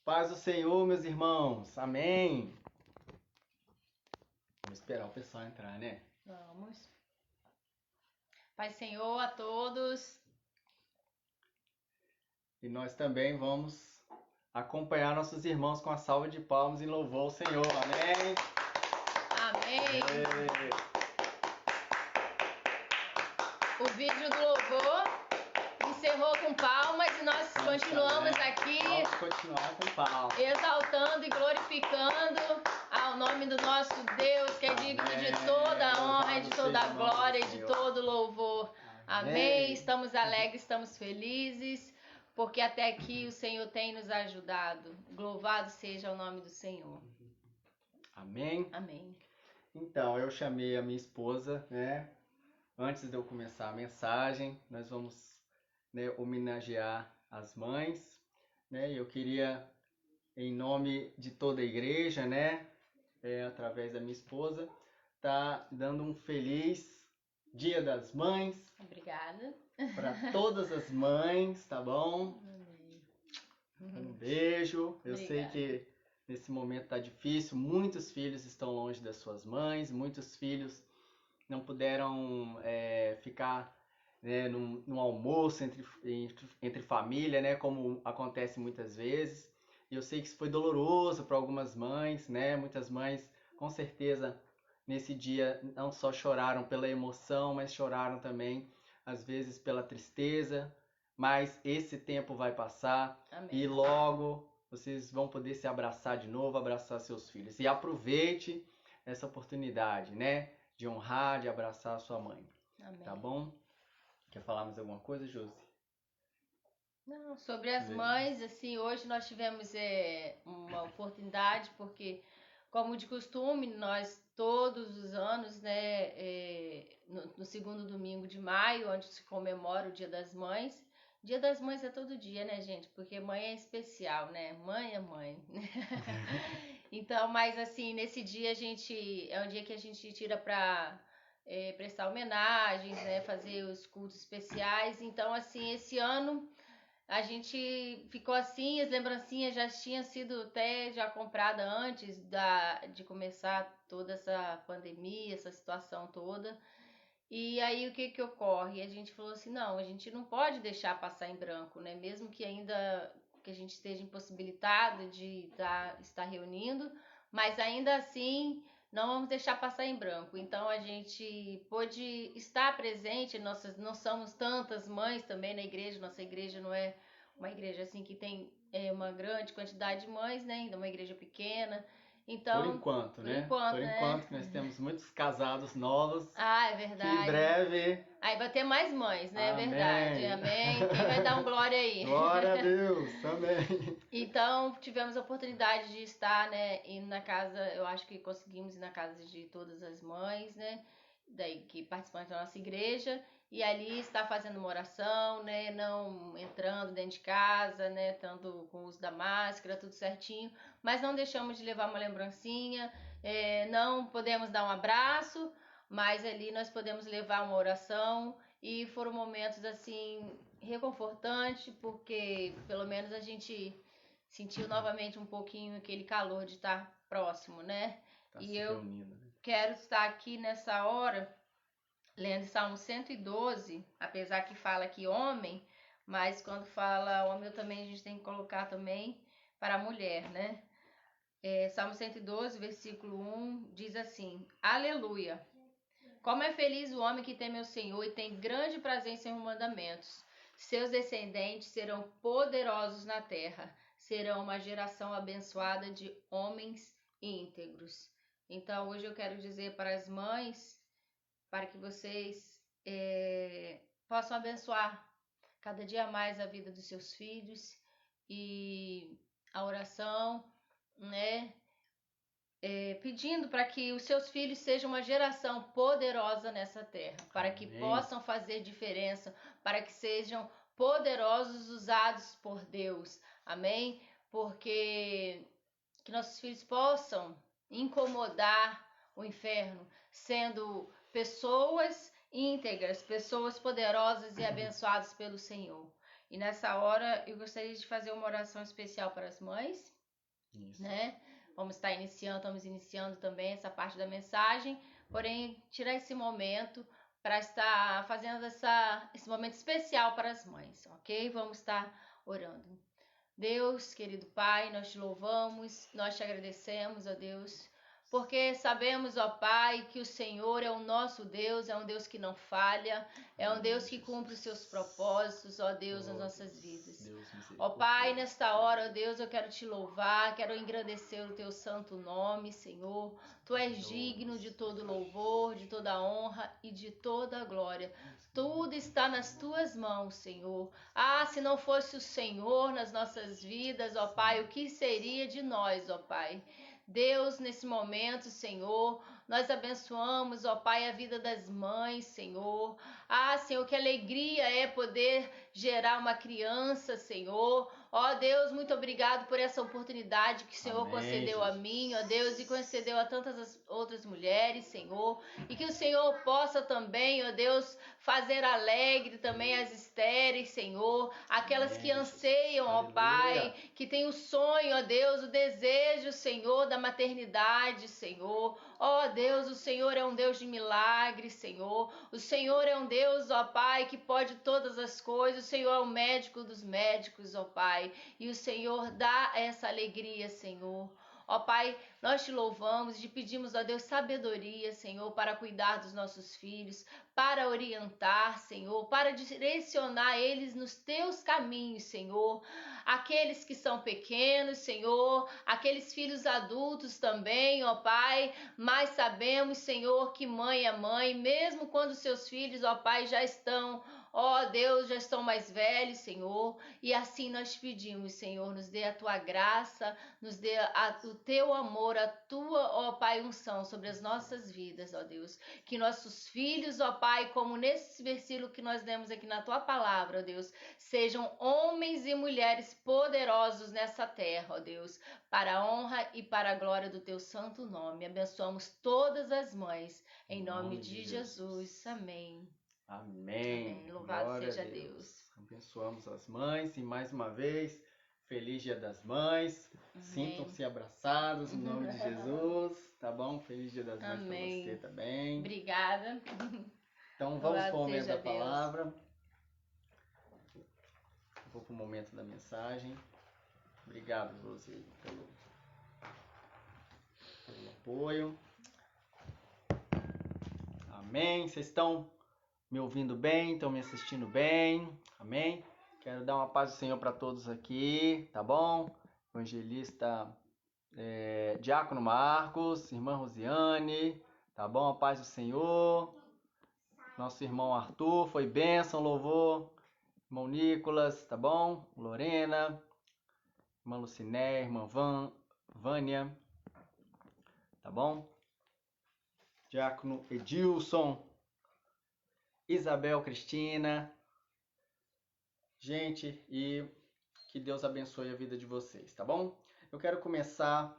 Paz do Senhor, meus irmãos. Amém. Vamos esperar o pessoal entrar, né? Vamos. Pai Senhor a todos. E nós também vamos acompanhar nossos irmãos com a salva de palmas em louvor ao Senhor. Amém. Amém. Amém. O vídeo do louvor encerrou com palmas e nós continuamos aqui. Vamos continuar com palmas. Exaltando e glorificando ao nome do nosso Deus, que é digno de toda a honra, de toda a glória e de todo louvor. Amém. Estamos alegres, estamos felizes, porque até aqui o Senhor tem nos ajudado. Louvado seja o nome do Senhor. Amém. Amém. Então, eu chamei a minha esposa, né? Antes de eu começar a mensagem, nós vamos, né, homenagear as mães, né? Eu queria, em nome de toda a igreja, né, através da minha esposa, tá dando um feliz Dia das Mães. Obrigada. Para todas as mães, tá bom? Amém. Um beijo. Eu sei Obrigada. que nesse momento tá difícil, muitos filhos estão longe das suas mães, muitos filhos não puderam ficar, né, num almoço entre família, né, como acontece muitas vezes. E eu sei que isso foi doloroso para algumas mães, né? Muitas mães, com certeza, nesse dia não só choraram pela emoção, mas choraram também, às vezes, pela tristeza. Mas esse tempo vai passar. Amém. E logo vocês vão poder se abraçar de novo, abraçar seus filhos. E aproveite essa oportunidade, né? De honrar, de abraçar a sua mãe. Amém. Tá bom? Quer falar mais alguma coisa, Josi? Não, sobre as mães, assim, hoje nós tivemos uma oportunidade, porque, como de costume, nós todos os anos, né, no segundo domingo de maio, onde se comemora o Dia das Mães. Dia das Mães é todo dia, né, gente? Porque mãe é especial, né? Mãe é mãe. Então, mas assim, nesse dia é um dia que a gente tira para prestar homenagens, né? Fazer os cultos especiais. Então, assim, esse ano a gente ficou assim, as lembrancinhas já tinham sido até já comprada antes de começar toda essa pandemia, essa situação toda. E aí o que ocorre? A gente falou assim, não, a gente não pode deixar passar em branco, né? Mesmo que ainda que a gente esteja impossibilitado de estar reunindo, mas ainda assim não vamos deixar passar em branco. Então a gente pôde estar presente, nós não somos tantas mães também na igreja, nossa igreja não é uma igreja assim que tem uma grande quantidade de mães, né? Ainda é uma igreja pequena. Então, por enquanto, né? Por Por enquanto, que nós temos muitos casados novos. Ah, é verdade. Que em breve... Aí vai ter mais mães, né? Amém. É verdade. Amém. Quem vai dar um glória aí? Glória a Deus. Amém. Então, tivemos a oportunidade de estar, né, indo na casa, eu acho que conseguimos ir na casa de todas as mães, né? Daí que participam da nossa igreja, e ali está fazendo uma oração, né, não entrando dentro de casa, né, estando com o uso da máscara, tudo certinho, mas não deixamos de levar uma lembrancinha, não podemos dar um abraço, mas ali nós podemos levar uma oração, e foram momentos assim reconfortantes, porque pelo menos a gente sentiu novamente um pouquinho aquele calor de estar próximo, né? Tá e se eu reunindo, né? Quero estar aqui nessa hora lendo Salmo 112, apesar que fala que homem, mas quando fala homem também a gente tem que colocar também para a mulher, né? Salmo 112, versículo 1, diz assim: Aleluia! Como é feliz o homem que teme ao Senhor e tem grande prazer em seus mandamentos. Seus descendentes serão poderosos na terra, serão uma geração abençoada de homens íntegros. Então, hoje eu quero dizer para as mães, para que vocês possam abençoar cada dia mais a vida dos seus filhos, e a oração, né? Pedindo para que os seus filhos sejam uma geração poderosa nessa terra, para que possam fazer diferença, para que sejam poderosos usados por Deus, amém? Porque que nossos filhos possam incomodar o inferno, sendo pessoas íntegras, pessoas poderosas e abençoadas pelo Senhor. E nessa hora eu gostaria de fazer uma oração especial para as mães. Isso. né? Estamos iniciando também essa parte da mensagem, porém, tirar esse momento para estar fazendo esse momento especial para as mães, ok? Vamos estar orando. Deus, querido Pai, nós te louvamos, nós te agradecemos, ó Deus, porque sabemos, ó Pai, que o Senhor é o nosso Deus, é um Deus que não falha, é um Deus que cumpre os seus propósitos, ó Deus, nas nossas vidas. Ó Pai, nesta hora, ó Deus, eu quero te louvar, quero engrandecer o teu santo nome, Senhor. Tu és digno de todo louvor, de toda honra e de toda glória. Tudo está nas tuas mãos, Senhor. Se não fosse o Senhor nas nossas vidas, ó Pai, o que seria de nós, ó Pai? Deus, nesse momento, Senhor, nós abençoamos, ó Pai, a vida das mães, Senhor. Senhor, que alegria é poder gerar uma criança, Senhor. Ó Deus, muito obrigado por essa oportunidade que o Senhor concedeu a mim, ó Deus, e concedeu a tantas outras mulheres, Senhor. E que o Senhor possa também, ó Deus, fazer alegre também as estéreis, Senhor. Aquelas que anseiam, ó Pai, que tem o sonho, ó Deus, o desejo, Senhor, da maternidade, Senhor. Ó Deus, o Senhor é um Deus de milagres, Senhor. O Senhor é um Deus, ó Pai, que pode todas as coisas. O Senhor é o médico dos médicos, ó Pai. E o Senhor dá essa alegria, Senhor. Ó Pai, nós te louvamos e te pedimos, ó Deus, sabedoria, Senhor, para cuidar dos nossos filhos, para orientar, Senhor, para direcionar eles nos teus caminhos, Senhor. Aqueles que são pequenos, Senhor, aqueles filhos adultos também, ó Pai, mas sabemos, Senhor, que mãe é mãe, mesmo quando seus filhos, ó Pai, já estão, ó Deus, já estão mais velhos, Senhor, e assim nós te pedimos, Senhor, nos dê a tua graça, nos dê o teu amor, a tua, ó Pai, unção sobre as nossas vidas, ó Deus, que nossos filhos, ó Pai, como nesse versículo que nós lemos aqui na tua palavra, ó Deus, sejam homens e mulheres poderosos nessa terra, ó Deus, para a honra e para a glória do teu santo nome. Abençoamos todas as mães, em nome de Jesus. Amém. Amém. Louvado Glória seja Deus. Abençoamos as mães e mais uma vez, feliz Dia das Mães. Sintam-se abraçados em nome de Jesus, tá bom? Feliz Dia das Mães para você também. Obrigada. Então vamos para o momento da palavra. Vou para o momento da mensagem. Obrigado, Rose, pelo apoio. Amém. Vocês estão me ouvindo bem? Estão me assistindo bem? Amém? Quero dar uma paz do Senhor para todos aqui, tá bom? Evangelista Diácono Marcos, irmã Rosiane, tá bom? A paz do Senhor. Nosso irmão Arthur, foi bênção, louvor. Irmão Nicolas, tá bom? Lorena, irmã Luciné, irmã Vânia, tá bom? Diácono Edilson, Isabel Cristina. Gente, e que Deus abençoe a vida de vocês, tá bom? Eu quero começar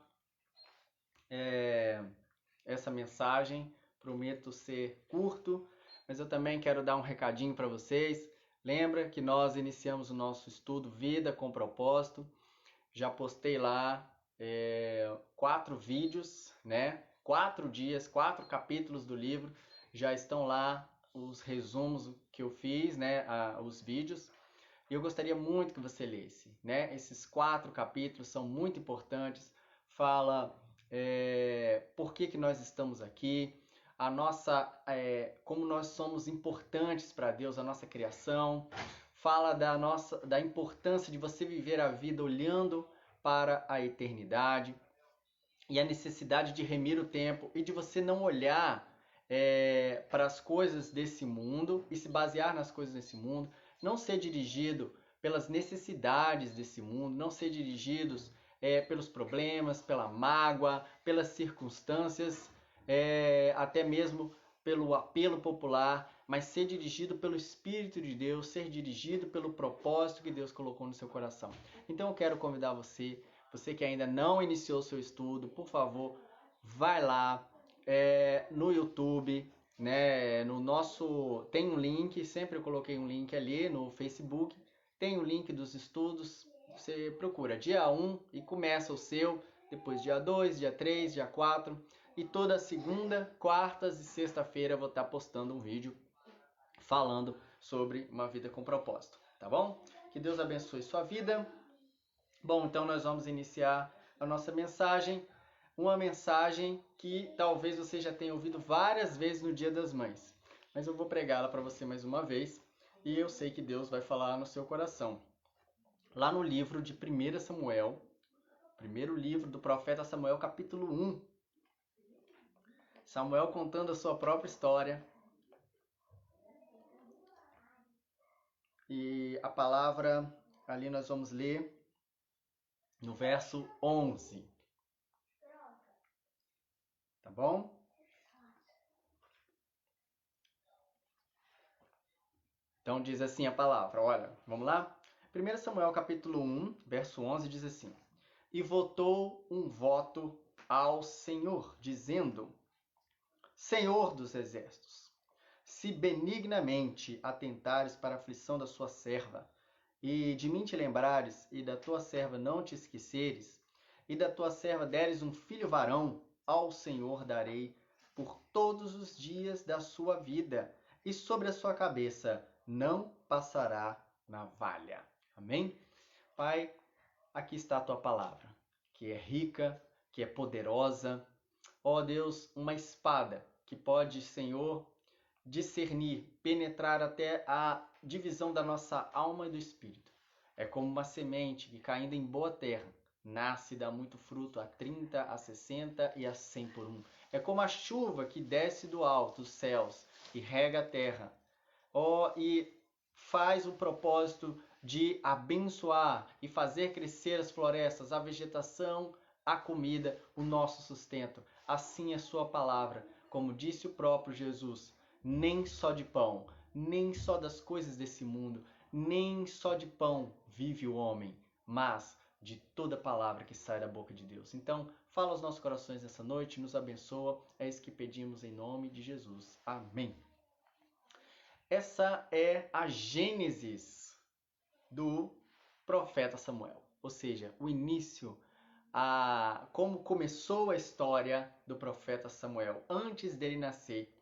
essa mensagem, prometo ser curto, mas eu também quero dar um recadinho para vocês. Lembra que nós iniciamos o nosso estudo Vida com Propósito. Já postei lá 4 vídeos, né? 4 dias, 4 capítulos do livro. Já estão lá os resumos que eu fiz, né? Os vídeos. E eu gostaria muito que você lesse, né? Esses 4 capítulos são muito importantes. Fala por que nós estamos aqui, como nós somos importantes para Deus, a nossa criação. Fala da importância de você viver a vida olhando para a eternidade e a necessidade de remir o tempo e de você não olhar para as coisas desse mundo e se basear nas coisas desse mundo, não ser dirigido pelas necessidades desse mundo, não ser dirigidos pelos problemas, pela mágoa, pelas circunstâncias, até mesmo pelo apelo popular, mas ser dirigido pelo Espírito de Deus, ser dirigido pelo propósito que Deus colocou no seu coração. Então eu quero convidar você que ainda não iniciou seu estudo, por favor, vai lá no YouTube, né? Tem um link, sempre eu coloquei um link ali no Facebook, tem o link dos estudos, Você procura dia 1 e começa o seu, depois dia 2, dia 3, dia 4. E toda segunda, quartas e sexta-feira eu vou estar postando um vídeo falando sobre uma vida com propósito, tá bom? Que Deus abençoe sua vida. Bom, então nós vamos iniciar a nossa mensagem, uma mensagem que talvez você já tenha ouvido várias vezes no Dia das Mães, mas eu vou pregá-la para você mais uma vez e eu sei que Deus vai falar no seu coração. Lá no livro de 1 Samuel, primeiro livro do profeta Samuel, capítulo 1, Samuel contando a sua própria história. E a palavra ali nós vamos ler no verso 11. Tá bom? Então diz assim a palavra, olha, vamos lá? 1 Samuel capítulo 1, verso 11 diz assim: E votou um voto ao Senhor, dizendo: Senhor dos exércitos, se benignamente atentares para a aflição da sua serva, e de mim te lembrares, e da tua serva não te esqueceres, e da tua serva deres um filho varão, ao Senhor darei por todos os dias da sua vida, e sobre a sua cabeça não passará navalha. Amém? Pai, aqui está a tua palavra, que é rica, que é poderosa. Ó Deus, uma espada que pode, Senhor, discernir, penetrar até a divisão da nossa alma e do espírito. É como uma semente que, caindo em boa terra, nasce e dá muito fruto a 30, a 60 e a 100 por um. É como a chuva que desce do alto, dos céus, e rega a terra. E faz o propósito de abençoar e fazer crescer as florestas, a vegetação, a comida, o nosso sustento. Assim é sua palavra, como disse o próprio Jesus. Nem só de pão, nem só das coisas desse mundo, nem só de pão vive o homem, mas de toda palavra que sai da boca de Deus. Então, fala aos nossos corações nessa noite, nos abençoa. É isso que pedimos em nome de Jesus. Amém. Essa é a gênesis do profeta Samuel, ou seja, o início, como começou a história do profeta Samuel. Antes dele nascer,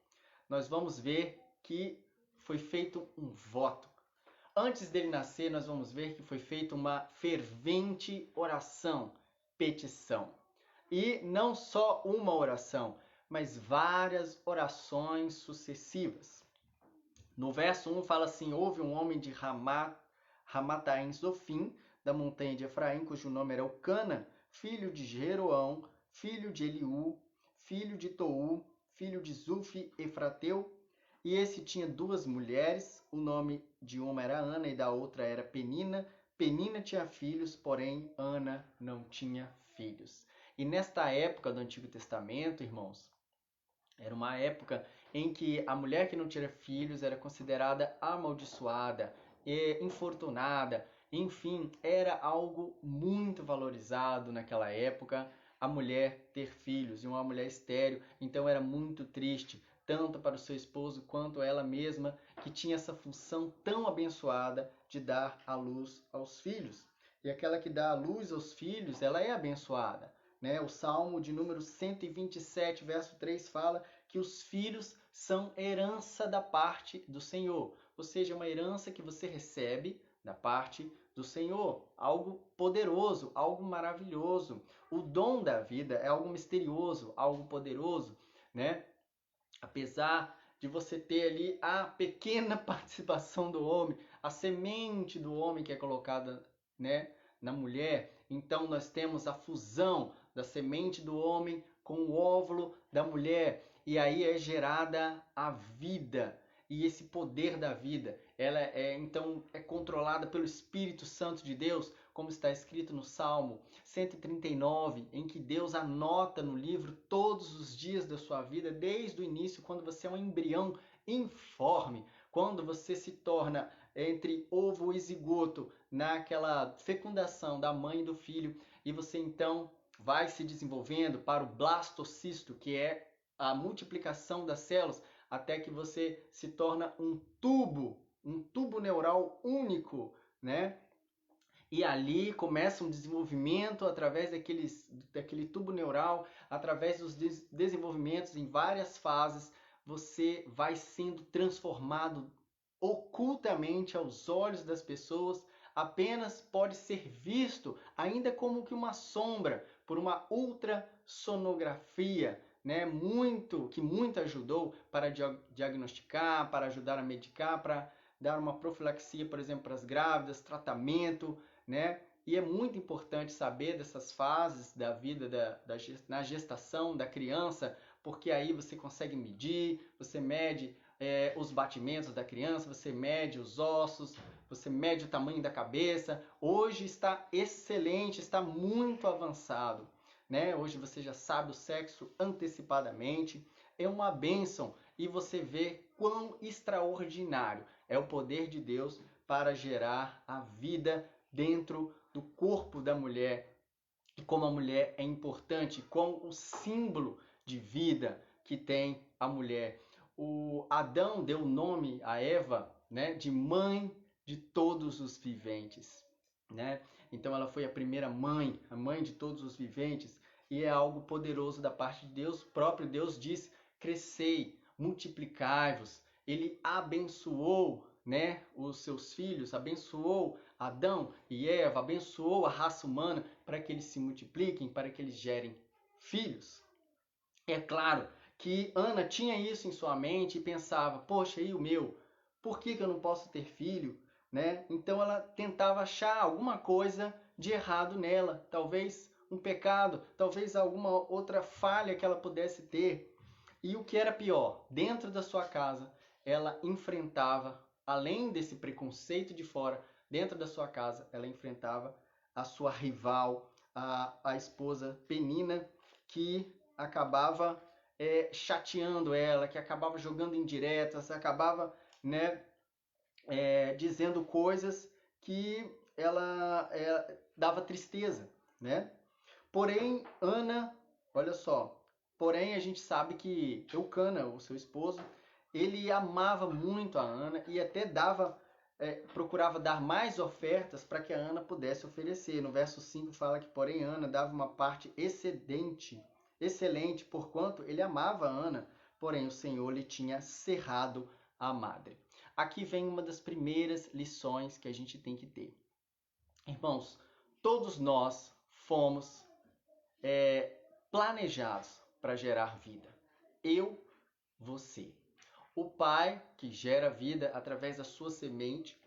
nós vamos ver que foi feito um voto. Antes dele nascer, nós vamos ver que foi feita uma fervente oração, petição. E não só uma oração, mas várias orações sucessivas. No verso 1 fala assim: houve um homem de Ramataim Zofim, da montanha de Efraim, cujo nome era Eucana, filho de Jeroão, filho de Eliú, filho de Tou, filho de Zufi, Efrateu. E esse tinha duas mulheres, o nome de uma era Ana e da outra era Penina. Penina tinha filhos, porém Ana não tinha filhos. E nesta época do Antigo Testamento, irmãos, era uma época em que a mulher que não tinha filhos era considerada amaldiçoada, infortunada, enfim, era algo muito valorizado naquela época a mulher ter filhos, e uma mulher estéril, então era muito triste, tanto para o seu esposo quanto ela mesma, que tinha essa função tão abençoada de dar à luz aos filhos. E aquela que dá à luz aos filhos, ela é abençoada. Né? O Salmo de número 127, verso 3, fala que os filhos são herança da parte do Senhor. Ou seja, uma herança que você recebe da parte do Senhor. Algo poderoso, algo maravilhoso. O dom da vida é algo misterioso, algo poderoso, né? Apesar de você ter ali a pequena participação do homem, a semente do homem que é colocada, né, na mulher. Então nós temos a fusão da semente do homem com o óvulo da mulher. E aí é gerada a vida. E esse poder da vida, ela então é controlada pelo Espírito Santo de Deus, como está escrito no Salmo 139, em que Deus anota no livro todos os dias da sua vida, desde o início, quando você é um embrião informe, quando você se torna entre ovo e zigoto, naquela fecundação da mãe e do filho, e você então vai se desenvolvendo para o blastocisto, que é a multiplicação das células, até que você se torna um tubo neural único, né? E ali começa um desenvolvimento através daquele tubo neural, através dos desenvolvimentos em várias fases, você vai sendo transformado ocultamente aos olhos das pessoas, apenas pode ser visto ainda como que uma sombra por uma ultrassonografia, né? Que muito ajudou para diagnosticar, para ajudar a medicar, para dar uma profilaxia, por exemplo, para as grávidas, tratamento, né? E é muito importante saber dessas fases da vida na gestação da criança, porque aí você consegue medir, você mede os batimentos da criança, você mede os ossos, você mede o tamanho da cabeça. Hoje está excelente, está muito avançado, né? Hoje você já sabe o sexo antecipadamente, é uma bênção e você vê quão extraordinário é o poder de Deus para gerar a vida dentro do corpo da mulher e como a mulher é importante, como o símbolo de vida que tem a mulher. O Adão deu o nome a Eva, né, de mãe de todos os viventes, né? Então ela foi a primeira mãe, a mãe de todos os viventes, e é algo poderoso da parte de Deus. O próprio Deus diz: crescei, multiplicai-vos. Ele abençoou, né, os seus filhos, abençoou Adão e Eva, abençoou a raça humana para que eles se multipliquem, para que eles gerem filhos. É claro que Ana tinha isso em sua mente e pensava: poxa, e o meu? Por que eu não posso ter filho? Né? Então ela tentava achar alguma coisa de errado nela, talvez um pecado, talvez alguma outra falha que ela pudesse ter. E o que era pior, dentro da sua casa, ela enfrentava, além desse preconceito de fora, dentro da sua casa, ela enfrentava a sua rival, a esposa Penina, que acabava chateando ela, que acabava jogando indiretas, acabava, né, dizendo coisas que ela dava tristeza, né? Porém, Ana, olha só, porém a gente sabe que Eucana, o seu esposo, ele amava muito a Ana e até procurava dar mais ofertas para que a Ana pudesse oferecer. No verso 5 fala que, porém, Ana dava uma parte excelente, porquanto ele amava a Ana, porém o Senhor lhe tinha cerrado a madre. Aqui vem uma das primeiras lições que a gente tem que ter. Irmãos, todos nós fomos planejados para gerar vida. Eu, você. O pai que gera vida através da sua semente,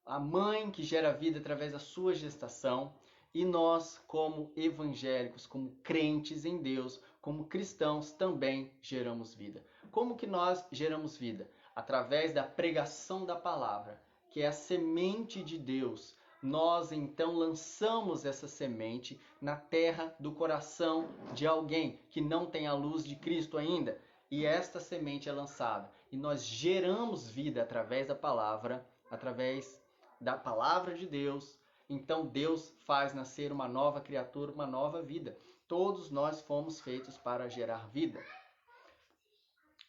a mãe que gera vida através da sua gestação, e nós, como evangélicos, como crentes em Deus, como cristãos, também geramos vida. Como que nós geramos vida? Através da pregação da palavra, que é a semente de Deus. Nós então lançamos essa semente na terra do coração de alguém que não tem a luz de Cristo ainda. E esta semente é lançada. E nós geramos vida através da palavra de Deus. Então Deus faz nascer uma nova criatura, uma nova vida. Todos nós fomos feitos para gerar vida.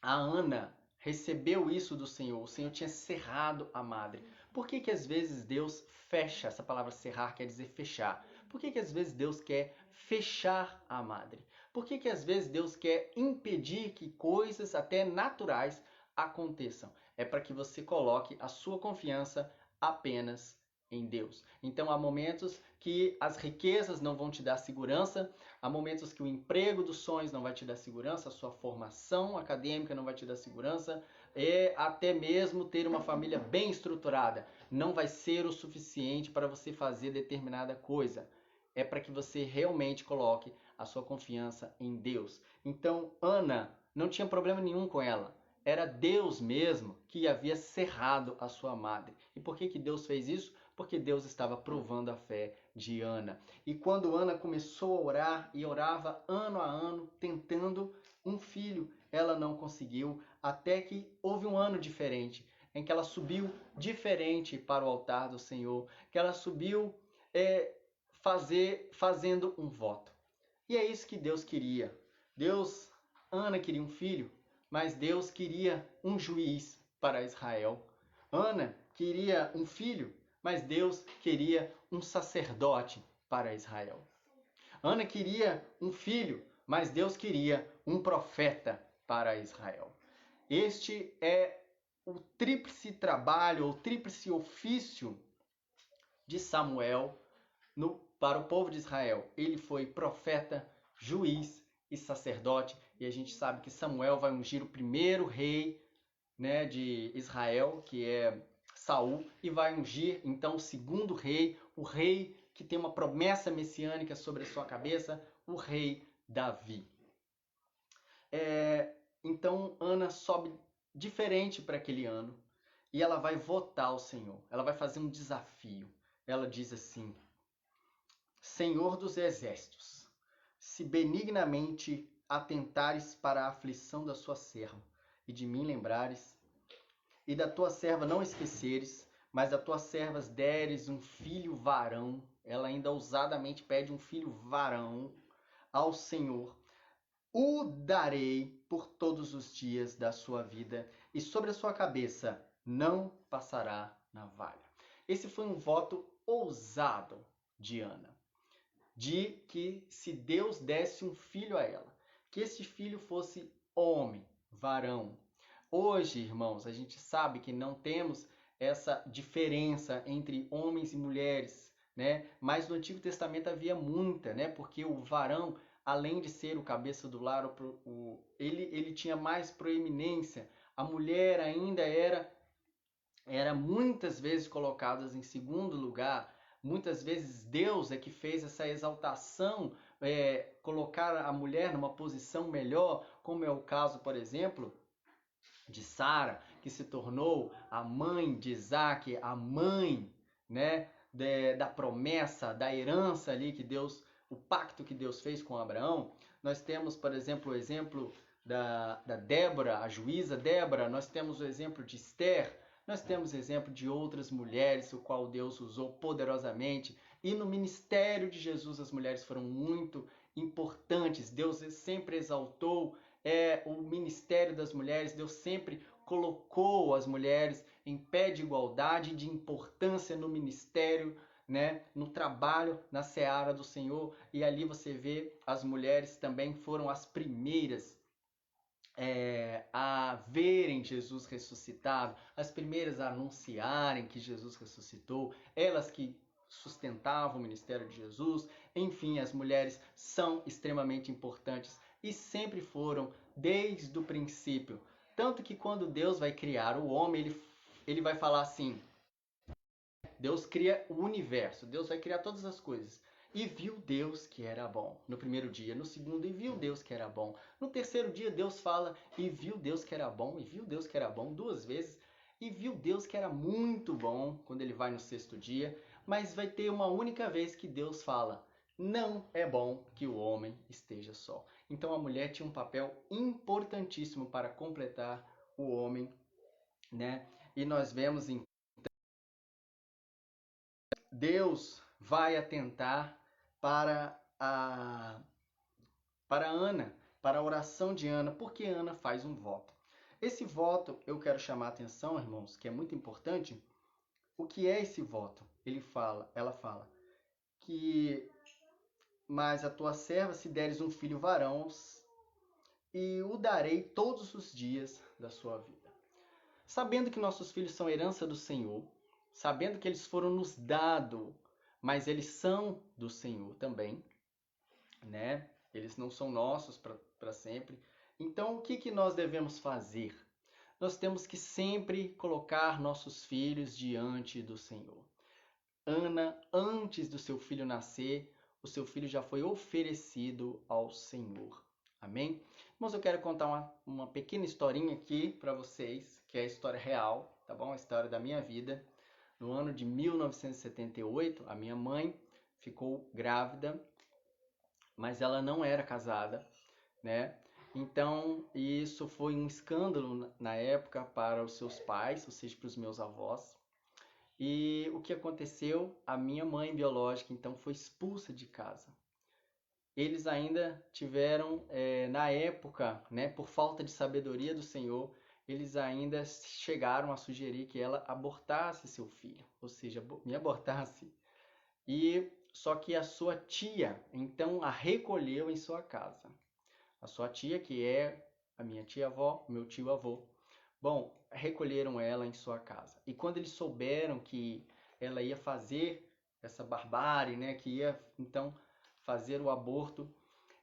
A Ana recebeu isso do Senhor. O Senhor tinha cerrado a madre. Por que às vezes Deus fecha? Essa palavra cerrar quer dizer fechar. Por que às vezes Deus quer fechar a madre? Por que às vezes Deus quer impedir que coisas até naturais aconteçam? É para que você coloque a sua confiança apenas em Deus. Então há momentos que as riquezas não vão te dar segurança, há momentos que o emprego dos sonhos não vai te dar segurança, a sua formação acadêmica não vai te dar segurança, e até mesmo ter uma família bem estruturada não vai ser o suficiente para você fazer determinada coisa. É para que você realmente coloque a sua confiança em Deus. Então Ana não tinha problema nenhum com ela. Era Deus mesmo que havia cerrado a sua madre. E por que Deus fez isso? Porque Deus estava provando a fé de Ana. E quando Ana começou a orar e orava ano a ano, tentando um filho, ela não conseguiu, até que houve um ano diferente, em que ela subiu diferente para o altar do Senhor, que ela subiu fazendo um voto. E é isso que Deus queria. Ana queria um filho, mas Deus queria um juiz para Israel. Ana queria um filho, mas Deus queria um sacerdote para Israel. Ana queria um filho, mas Deus queria um profeta para Israel. Este é o tríplice trabalho, o tríplice ofício de Samuel para o povo de Israel. Ele foi profeta, juiz e sacerdote, e a gente sabe que Samuel vai ungir o primeiro rei, né, de Israel, que é Saul, e vai ungir então o segundo rei, o rei que tem uma promessa messiânica sobre a sua cabeça, o rei Davi. Então Ana sobe diferente para aquele ano e ela vai votar ao Senhor. Ela vai fazer um desafio. Ela diz assim: Senhor dos exércitos, se benignamente atentares para a aflição da sua serva, e de mim lembrares, e da tua serva não esqueceres, mas a tuas servas deres um filho varão, ela ainda ousadamente pede um filho varão ao Senhor, o darei por todos os dias da sua vida, e sobre a sua cabeça não passará navalha. Esse foi um voto ousado de Ana, de que se Deus desse um filho a ela, que esse filho fosse homem, varão. Hoje, irmãos, a gente sabe que não temos essa diferença entre homens e mulheres, né? Mas no Antigo Testamento havia muita, né? Porque o varão, além de ser o cabeça do lar, ele tinha mais proeminência. A mulher ainda era muitas vezes colocada em segundo lugar. Muitas vezes Deus é que fez essa exaltação, colocar a mulher numa posição melhor, como é o caso, por exemplo, de Sara, que se tornou a mãe de Isaac, a mãe, né, da promessa, da herança ali que Deus, o pacto que Deus fez com Abraão. Nós temos, por exemplo, o exemplo da Débora, a juíza Débora, nós temos o exemplo de Esther, nós temos o exemplo de outras mulheres, o qual Deus usou poderosamente, e no ministério de Jesus as mulheres foram muito importantes. Deus sempre exaltou o ministério das mulheres, Deus sempre colocou as mulheres em pé de igualdade e de importância no ministério, né, no trabalho, na seara do Senhor. E ali você vê as mulheres também foram as primeiras a verem Jesus ressuscitado, as primeiras a anunciarem que Jesus ressuscitou, elas que sustentavam o ministério de Jesus. Enfim, as mulheres são extremamente importantes e sempre foram desde o princípio. Tanto que quando Deus vai criar o homem, ele vai falar assim: Deus cria o universo, Deus vai criar todas as coisas. E viu Deus que era bom. No primeiro dia, no segundo, e viu Deus que era bom. No terceiro dia, Deus fala, e viu Deus que era bom, e viu Deus que era bom duas vezes. E viu Deus que era muito bom, quando ele vai no sexto dia. Mas vai ter uma única vez que Deus fala, não é bom que o homem esteja só. Então a mulher tinha um papel importantíssimo para completar o homem, né? E nós vemos então Deus vai atentar para Ana, para a oração de Ana, porque Ana faz um voto. Esse voto, eu quero chamar a atenção, irmãos, que é muito importante. O que é esse voto? Ela fala que mas a tua serva se deres um filho varão, e o darei todos os dias da sua vida. Sabendo que nossos filhos são herança do Senhor, sabendo que eles foram nos dados, mas eles são do Senhor também, né? Eles não são nossos para sempre. Então, o que nós devemos fazer? Nós temos que sempre colocar nossos filhos diante do Senhor. Ana, antes do seu filho nascer, o seu filho já foi oferecido ao Senhor. Amém? Mas eu quero contar uma pequena historinha aqui para vocês, que é a história real, tá bom? A história da minha vida. No ano de 1978, a minha mãe ficou grávida, mas ela não era casada, né? Então, isso foi um escândalo na época para os seus pais, ou seja, para os meus avós. E o que aconteceu? A minha mãe biológica, então, foi expulsa de casa. Eles ainda tiveram, na época, né, por falta de sabedoria do Senhor, eles ainda chegaram a sugerir que ela abortasse seu filho, ou seja, me abortasse. E só que a sua tia, então, a recolheu em sua casa. A sua tia, que é a minha tia-avó, meu tio-avô. Bom, recolheram ela em sua casa. E quando eles souberam que ela ia fazer essa barbárie, né, que ia então fazer o aborto,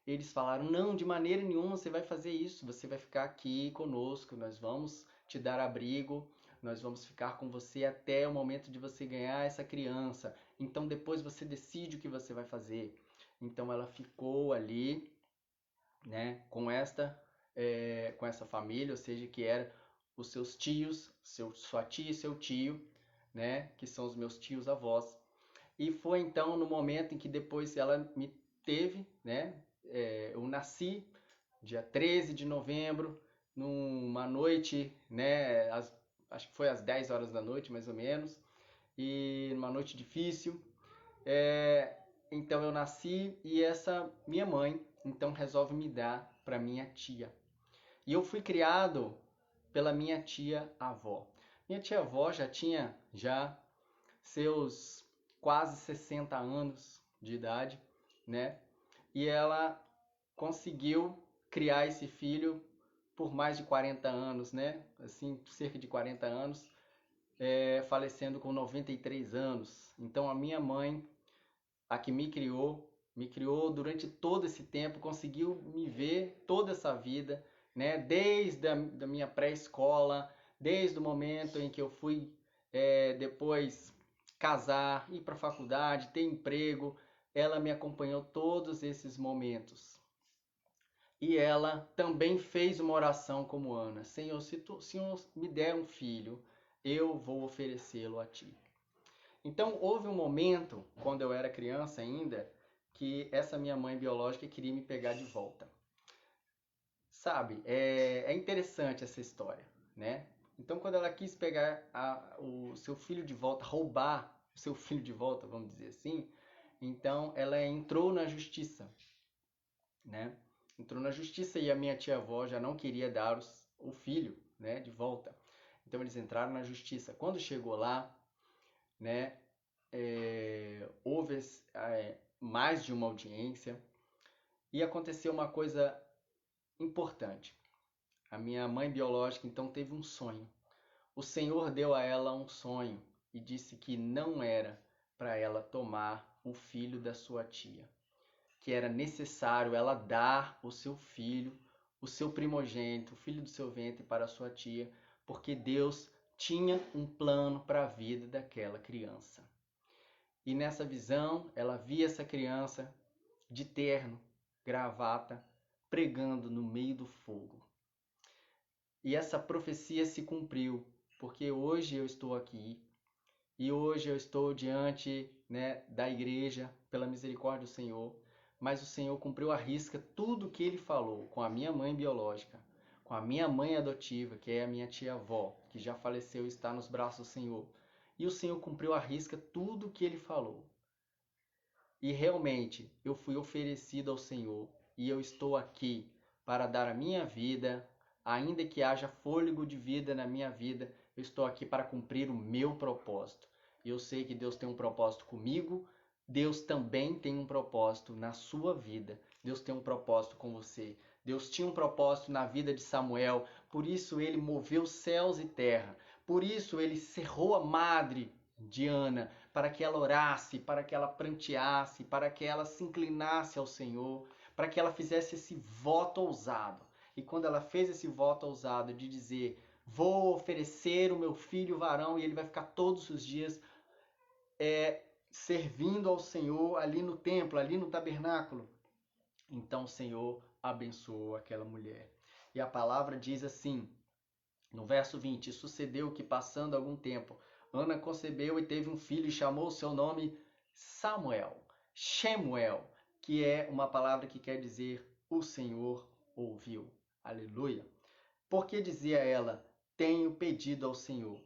eles falaram: não, de maneira nenhuma você vai fazer isso, você vai ficar aqui conosco, nós vamos te dar abrigo, nós vamos ficar com você até o momento de você ganhar essa criança. Então depois você decide o que você vai fazer. Então ela ficou ali, né, com essa família, ou seja, que era os seus tios, sua tia e seu tio, né, que são os meus tios avós. E foi então no momento em que depois ela me teve, né, eu nasci dia 13 de novembro, numa noite, né, acho que foi às 10 horas da noite, mais ou menos, e numa noite difícil. Então eu nasci e essa minha mãe, então, resolve me dar para minha tia. E eu fui criado pela minha tia-avó. Minha tia-avó já tinha seus quase 60 anos de idade, né? E ela conseguiu criar esse filho por mais de 40 anos, né? Assim, cerca de 40 anos, falecendo com 93 anos. Então a minha mãe, a que me criou durante todo esse tempo, conseguiu me ver toda essa vida, né? Desde da minha pré-escola, desde o momento em que eu fui depois casar, ir para a faculdade, ter emprego, ela me acompanhou todos esses momentos. E ela também fez uma oração como Ana: Senhor, se o Senhor me der um filho, eu vou oferecê-lo a ti. Então houve um momento, quando eu era criança ainda, que essa minha mãe biológica queria me pegar de volta. Sabe, é interessante essa história, né? Então quando ela quis pegar o seu filho de volta, roubar o seu filho de volta, vamos dizer assim, então ela entrou na justiça, né? Entrou na justiça e a minha tia-avó já não queria dar o filho, né, de volta. Então eles entraram na justiça. Quando chegou lá, né, houve mais de uma audiência e aconteceu uma coisa importante. A minha mãe biológica então teve um sonho. O Senhor deu a ela um sonho e disse que não era para ela tomar o filho da sua tia, que era necessário ela dar o seu filho, o seu primogênito, o filho do seu ventre para a sua tia, porque Deus tinha um plano para a vida daquela criança. E nessa visão, ela via essa criança de terno, gravata, pregando no meio do fogo. E essa profecia se cumpriu, porque hoje eu estou aqui e hoje eu estou diante, né, da igreja, pela misericórdia do Senhor, mas o Senhor cumpriu à risca tudo o que ele falou com a minha mãe biológica, com a minha mãe adotiva, que é a minha tia-avó, que já faleceu e está nos braços do Senhor. E o Senhor cumpriu à risca tudo o que ele falou. E realmente eu fui oferecido ao Senhor e eu estou aqui para dar a minha vida, ainda que haja fôlego de vida na minha vida, eu estou aqui para cumprir o meu propósito. E eu sei que Deus tem um propósito comigo, Deus também tem um propósito na sua vida. Deus tem um propósito com você. Deus tinha um propósito na vida de Samuel, por isso ele moveu céus e terra. Por isso ele cerrou a madre de Ana, para que ela orasse, para que ela pranteasse, para que ela se inclinasse ao Senhor, para que ela fizesse esse voto ousado. E quando ela fez esse voto ousado de dizer: vou oferecer o meu filho varão e ele vai ficar todos os dias servindo ao Senhor ali no templo, ali no tabernáculo, então o Senhor abençoou aquela mulher. E a palavra diz assim, no verso 20: sucedeu que, passando algum tempo, Ana concebeu e teve um filho e chamou o seu nome Samuel, Shemuel, que é uma palavra que quer dizer o Senhor ouviu. Aleluia. Porque dizia ela: tenho pedido ao Senhor.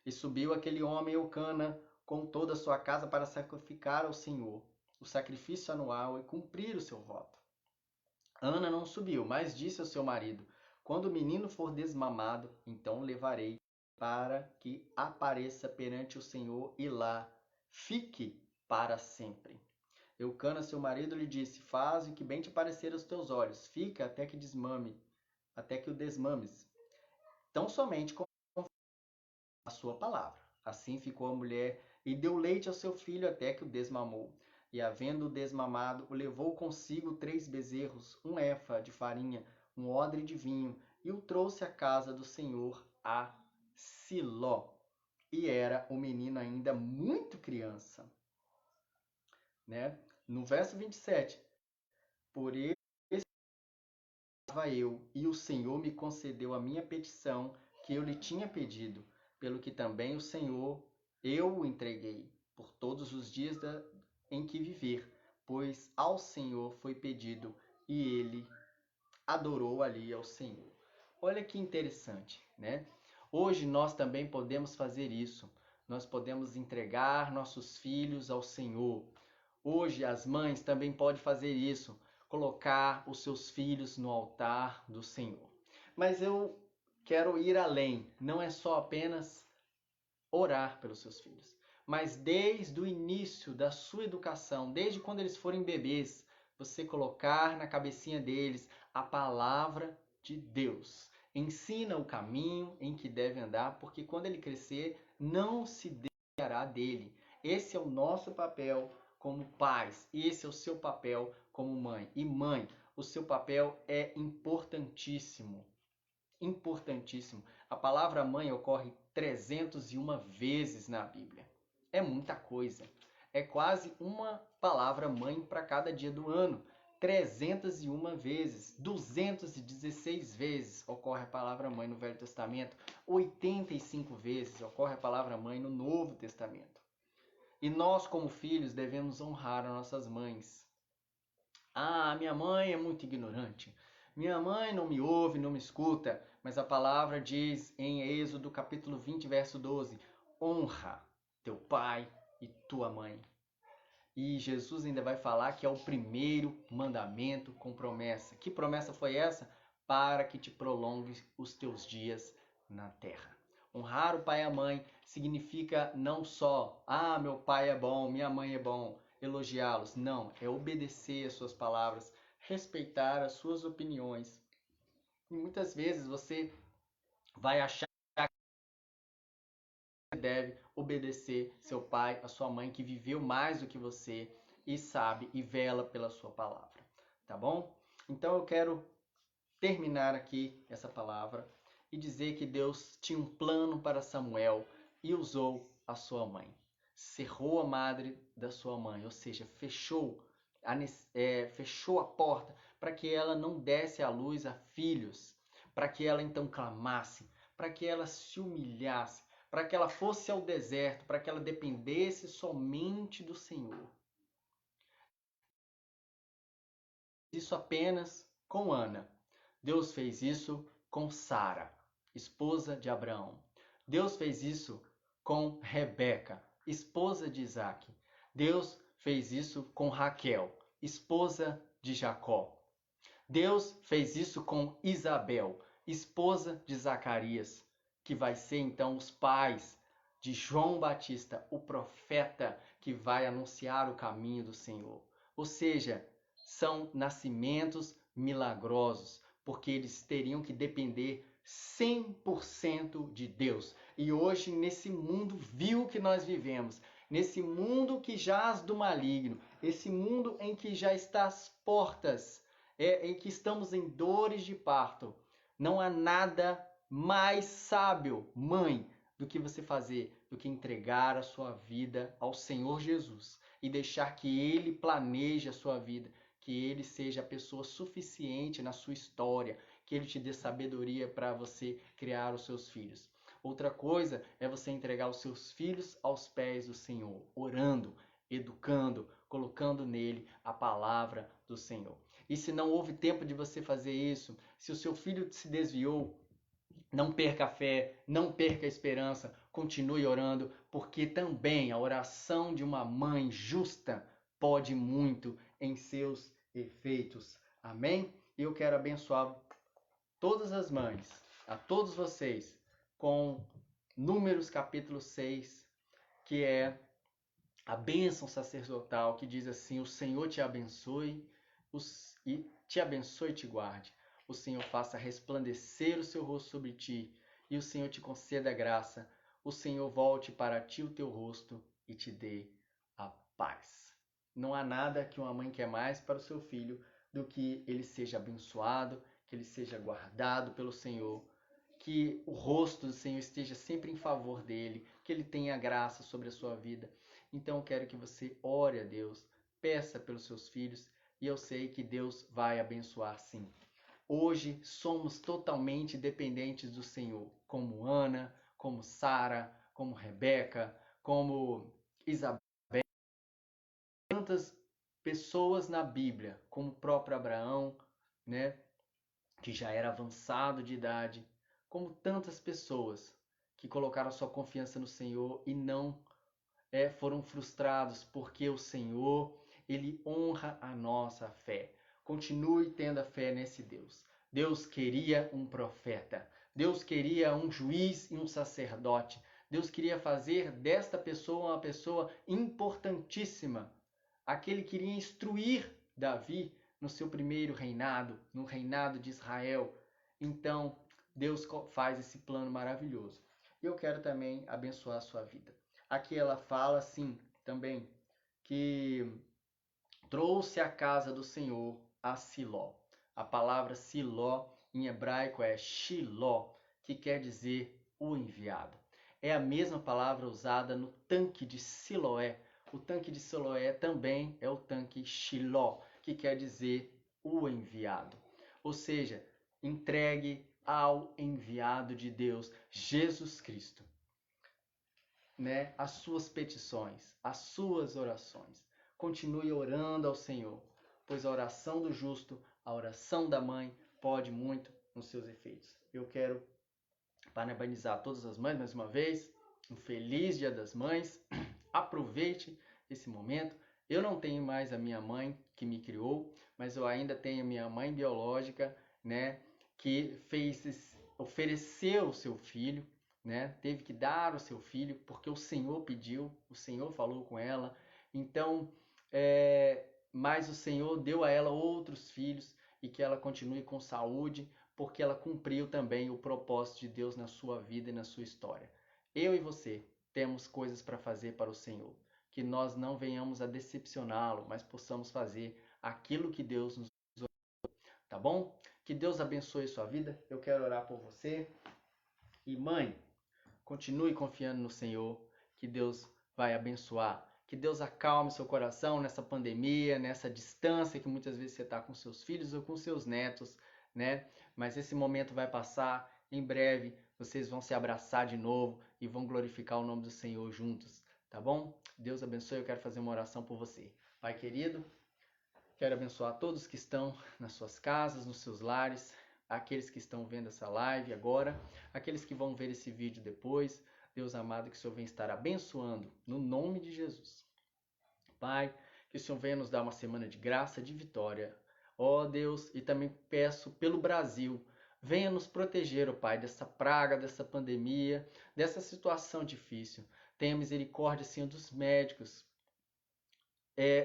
E subiu aquele homem Eucana com toda a sua casa para sacrificar ao Senhor o sacrifício anual e cumprir o seu voto. Ana não subiu, mas disse ao seu marido: Quando o menino for desmamado, então o levarei para que apareça perante o Senhor e lá fique para sempre. Eucana, seu marido, lhe disse: faz o que bem te parecer aos teus olhos, fica até que o desmames. Tão somente com a sua palavra. Assim ficou a mulher e deu leite ao seu filho até que o desmamou. E havendo-o desmamado, o levou consigo 3 bezerros, 1 efa de farinha, 1 odre de vinho, e o trouxe à casa do Senhor a Siló. E era o menino ainda muito criança. Né? No verso 27, por ele estava eu, e o Senhor me concedeu a minha petição que eu lhe tinha pedido, pelo que também o Senhor eu o entreguei por todos os dias em que viver, pois ao Senhor foi pedido e ele adorou ali ao Senhor. Olha que interessante, né? Hoje nós também podemos fazer isso. Nós podemos entregar nossos filhos ao Senhor. Hoje as mães também podem fazer isso, colocar os seus filhos no altar do Senhor. Mas eu quero ir além, não é só apenas orar pelos seus filhos, mas desde o início da sua educação, desde quando eles forem bebês, você colocar na cabecinha deles a palavra de Deus. Ensina o caminho em que deve andar, porque quando ele crescer, não se desviará dele. Esse é o nosso papel como pais, esse é o seu papel como mãe. E mãe, o seu papel é importantíssimo. Importantíssimo. A palavra mãe ocorre 301 vezes na Bíblia. É muita coisa. É quase uma palavra mãe para cada dia do ano. 301 vezes, 216 vezes ocorre a palavra mãe no Velho Testamento, 85 vezes ocorre a palavra mãe no Novo Testamento. E nós, como filhos, devemos honrar as nossas mães. Ah, minha mãe é muito ignorante. Minha mãe não me ouve, não me escuta. Mas a palavra diz em Êxodo capítulo 20, verso 12: honra teu pai e tua mãe. E Jesus ainda vai falar que é o primeiro mandamento com promessa. Que promessa foi essa? Para que te prolongue os teus dias na terra. Honrar o pai e a mãe significa não só, meu pai é bom, minha mãe é bom, elogiá-los. Não, é obedecer às suas palavras, respeitar as suas opiniões. E muitas vezes você vai achar que você deve obedecer seu pai, a sua mãe, que viveu mais do que você e sabe e vela pela sua palavra. Tá bom? Então eu quero terminar aqui essa palavra e dizer que Deus tinha um plano para Samuel e usou a sua mãe. Cerrou a madre da sua mãe, ou seja, fechou a porta para que ela não desse à luz a filhos, para que ela então clamasse, para que ela se humilhasse, para que ela fosse ao deserto, para que ela dependesse somente do Senhor. Isso apenas com Ana. Deus fez isso com Sara, esposa de Abraão. Deus fez isso com Rebeca, esposa de Isaac. Deus fez isso com Raquel, esposa de Jacó. Deus fez isso com Isabel, esposa de Zacarias, que vai ser então os pais de João Batista, o profeta que vai anunciar o caminho do Senhor. Ou seja, são nascimentos milagrosos, porque eles teriam que depender 100% de Deus. E hoje, nesse mundo vil que nós vivemos, nesse mundo que jaz do maligno, esse mundo em que já está às portas, em que estamos em dores de parto, não há nada mais sábio, mãe, do que você fazer, do que entregar a sua vida ao Senhor Jesus e deixar que Ele planeje a sua vida, que Ele seja a pessoa suficiente na sua história, que Ele te dê sabedoria para você criar os seus filhos. Outra coisa é você entregar os seus filhos aos pés do Senhor, orando, educando, colocando nele a palavra do Senhor. E se não houve tempo de você fazer isso, se o seu filho se desviou, não perca a fé, não perca a esperança, continue orando, porque também a oração de uma mãe justa pode muito em seus efeitos. Amém? Eu quero abençoar todas as mães, a todos vocês, com Números capítulo 6, que é a bênção sacerdotal, que diz assim: o Senhor te abençoe e te guarde. O Senhor faça resplandecer o seu rosto sobre ti, e o Senhor te conceda graça. O Senhor volte para ti o teu rosto e te dê a paz. Não há nada que uma mãe quer mais para o seu filho do que ele seja abençoado, que ele seja guardado pelo Senhor, que o rosto do Senhor esteja sempre em favor dele, que ele tenha graça sobre a sua vida. Então eu quero que você ore a Deus, peça pelos seus filhos, e eu sei que Deus vai abençoar sim. Hoje somos totalmente dependentes do Senhor, como Ana, como Sara, como Rebeca, como Isabel, tantas pessoas na Bíblia, como o próprio Abraão, né, que já era avançado de idade, como tantas pessoas que colocaram sua confiança no Senhor e não foram frustrados, porque o Senhor, ele honra a nossa fé. Continue tendo a fé nesse Deus. Deus queria um profeta. Deus queria um juiz e um sacerdote. Deus queria fazer desta pessoa uma pessoa importantíssima. Aquele que iria instruir Davi no seu primeiro reinado, no reinado de Israel. Então, Deus faz esse plano maravilhoso. E eu quero também abençoar a sua vida. Aqui ela fala assim também, que trouxe a casa do Senhor a Siló. A palavra Siló em hebraico é Shiló, que quer dizer o enviado. É a mesma palavra usada no tanque de Siloé. O tanque de Siloé também é o tanque Shiló, que quer dizer o enviado. Ou seja, entregue ao enviado de Deus, Jesus Cristo, né, as suas petições, as suas orações. Continue orando ao Senhor, pois a oração do justo, a oração da mãe, pode muito nos seus efeitos. Eu quero parabenizar todas as mães mais uma vez. Um feliz Dia das Mães. Aproveite esse momento. Eu não tenho mais a minha mãe que me criou, mas eu ainda tenho a minha mãe biológica, né, que ofereceu o seu filho, né, teve que dar o seu filho porque o Senhor pediu, o Senhor falou com ela. Então, mas o Senhor deu a ela outros filhos e que ela continue com saúde, porque ela cumpriu também o propósito de Deus na sua vida e na sua história. Eu e você temos coisas para fazer para o Senhor, que nós não venhamos a decepcioná-lo, mas possamos fazer aquilo que Deus nos orou, tá bom? Que Deus abençoe sua vida. Eu quero orar por você. E mãe, continue confiando no Senhor, que Deus vai abençoar. Que Deus acalme seu coração nessa pandemia, nessa distância que muitas vezes você está com seus filhos ou com seus netos, né? Mas esse momento vai passar. Em breve vocês vão se abraçar de novo e vão glorificar o nome do Senhor juntos, tá bom? Deus abençoe. Eu quero fazer uma oração por você. Pai querido, quero abençoar todos que estão nas suas casas, nos seus lares, aqueles que estão vendo essa live agora, aqueles que vão ver esse vídeo depois. Deus amado, que o Senhor venha estar abençoando no nome de Jesus. Pai, que o Senhor venha nos dar uma semana de graça, de vitória. Ó Deus, e também peço pelo Brasil, venha nos proteger, ó Pai, dessa praga, dessa pandemia, dessa situação difícil. Tenha misericórdia, Senhor, dos médicos,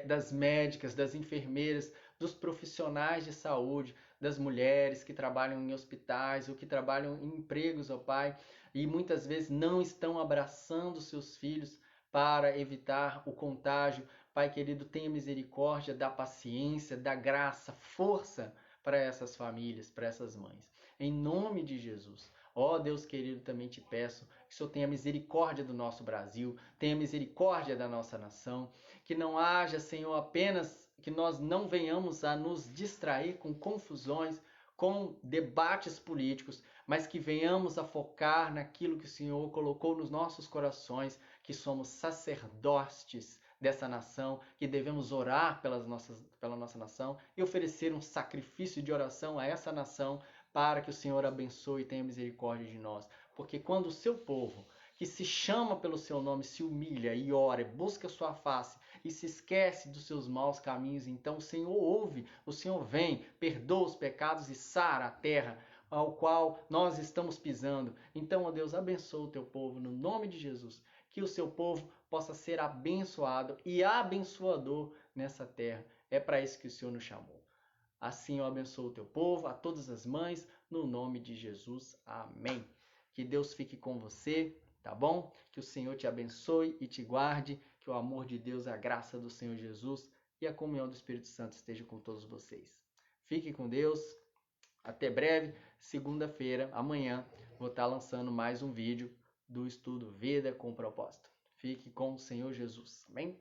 das médicas, das enfermeiras, dos profissionais de saúde, das mulheres que trabalham em hospitais ou que trabalham em empregos, ó Pai, e muitas vezes não estão abraçando seus filhos para evitar o contágio. Pai querido, tenha misericórdia, dá paciência, dá graça, força para essas famílias, para essas mães. Em nome de Jesus. Ó Deus querido, também te peço que o Senhor tenha misericórdia do nosso Brasil, tenha misericórdia da nossa nação, que não haja, Senhor, apenas que nós não venhamos a nos distrair com confusões, com debates políticos, mas que venhamos a focar naquilo que o Senhor colocou nos nossos corações, que somos sacerdotes dessa nação, que devemos orar pela nossa nação e oferecer um sacrifício de oração a essa nação para que o Senhor abençoe e tenha misericórdia de nós. Porque quando o seu povo, que se chama pelo seu nome, se humilha e ora, busca a sua face e se esquece dos seus maus caminhos, então o Senhor ouve, o Senhor vem, perdoa os pecados e sara a terra. ao qual nós estamos pisando. Então, ó Deus, abençoa o teu povo no nome de Jesus. Que o seu povo possa ser abençoado e abençoador nessa terra. É para isso que o Senhor nos chamou. Assim eu abençoo o teu povo, a todas as mães, no nome de Jesus. Amém. Que Deus fique com você, tá bom? Que o Senhor te abençoe e te guarde. Que o amor de Deus, a graça do Senhor Jesus e a comunhão do Espírito Santo esteja com todos vocês. Fique com Deus. Até breve. Segunda-feira, amanhã, vou estar lançando mais um vídeo do estudo Vida com Propósito. Fique com o Senhor Jesus. Amém?